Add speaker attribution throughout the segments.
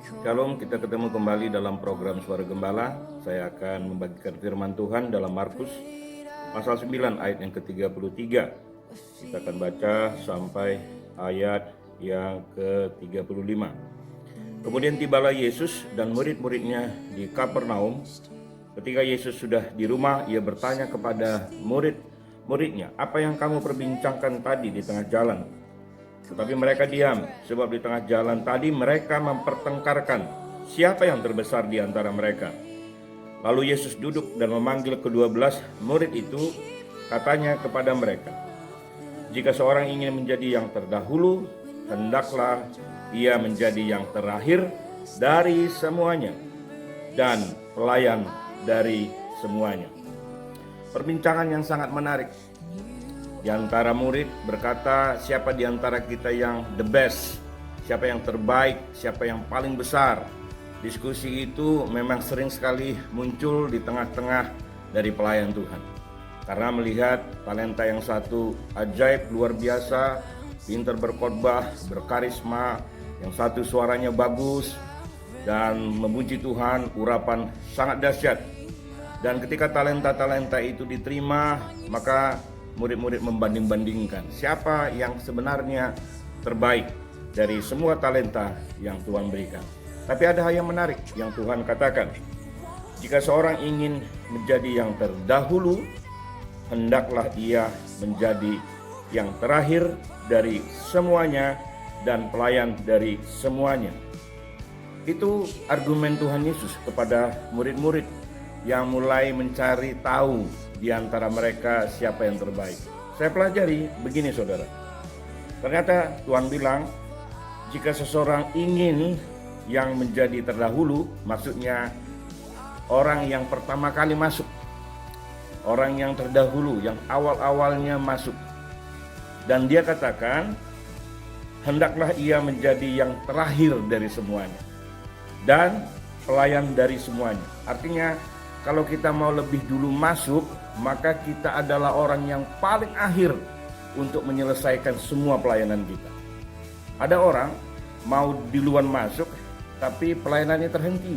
Speaker 1: Shalom, kita ketemu kembali dalam program Suara Gembala. Saya akan membagikan firman Tuhan dalam Markus pasal 9 ayat yang ke-33. Kita akan baca sampai ayat yang ke-35. Kemudian tibalah Yesus dan murid-muridnya di Kapernaum. Ketika Yesus sudah di rumah, ia bertanya kepada murid-muridnya, "Apa yang kamu perbincangkan tadi di tengah jalan?" Tetapi mereka diam, sebab di tengah jalan tadi mereka mempertengkarkan siapa yang terbesar di antara mereka. Lalu Yesus duduk dan memanggil ke-12 murid itu, katanya kepada mereka, "Jika seorang ingin menjadi yang terdahulu, hendaklah ia menjadi yang terakhir dari semuanya dan pelayan dari semuanya." Perbincangan yang sangat menarik. Di antara murid berkata, siapa di antara kita yang the best, siapa yang terbaik, siapa yang paling besar. Diskusi itu memang sering sekali muncul di tengah-tengah dari pelayan Tuhan. Karena melihat talenta yang satu ajaib, luar biasa, pintar berkhotbah, berkarisma, yang satu suaranya bagus dan memuji Tuhan, urapan sangat dahsyat. Dan ketika talenta-talenta itu diterima, maka murid-murid membanding-bandingkan siapa yang sebenarnya terbaik dari semua talenta yang Tuhan berikan. Tapi ada hal yang menarik yang Tuhan katakan. Jika seorang ingin menjadi yang terdahulu, hendaklah ia menjadi yang terakhir dari semuanya dan pelayan dari semuanya. Itu argumen Tuhan Yesus kepada murid-murid yang mulai mencari tahu di antara mereka siapa yang terbaik. Saya pelajari begini, saudara. Ternyata Tuhan bilang, jika seseorang ingin yang menjadi terdahulu, maksudnya orang yang pertama kali masuk, orang yang terdahulu, yang awal-awalnya masuk. Dan dia katakan, hendaklah ia menjadi yang terakhir dari semuanya dan pelayan dari semuanya. Artinya, kalau kita mau lebih dulu masuk, maka kita adalah orang yang paling akhir untuk menyelesaikan semua pelayanan kita. Ada orang mau duluan masuk, tapi pelayanannya terhenti.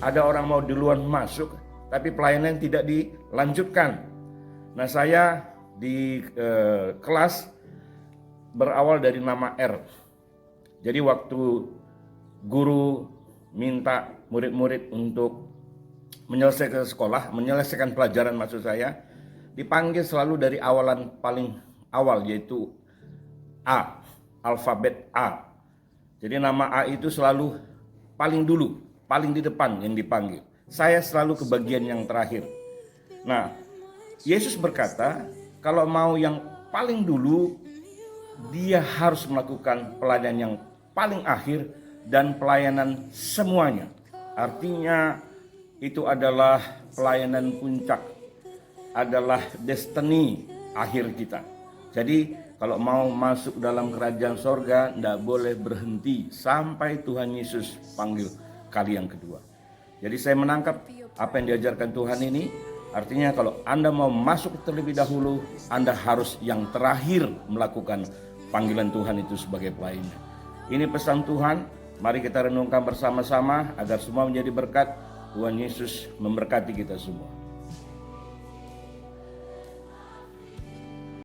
Speaker 1: Ada orang mau duluan masuk, tapi pelayanan tidak dilanjutkan. Nah, saya di kelas berawal dari nama R. Jadi waktu guru minta murid-murid untuk menyelesaikan sekolah, menyelesaikan pelajaran maksud saya, dipanggil selalu dari awalan paling awal, yaitu A, alfabet A. Jadi nama A itu selalu paling dulu, paling di depan yang dipanggil. Saya selalu ke bagian yang terakhir. Nah, Yesus berkata, kalau mau yang paling dulu, dia harus melakukan pelayanan yang paling akhir dan pelayanan semuanya. Artinya, itu adalah pelayanan puncak, adalah destiny akhir kita. Jadi kalau mau masuk dalam kerajaan sorga, tidak boleh berhenti sampai Tuhan Yesus panggil kali yang kedua. Jadi saya menangkap apa yang diajarkan Tuhan ini, artinya kalau Anda mau masuk terlebih dahulu, Anda harus yang terakhir melakukan panggilan Tuhan itu sebagai pelayannya. Ini pesan Tuhan, mari kita renungkan bersama-sama agar semua menjadi berkat. Tuhan Yesus memberkati kita semua.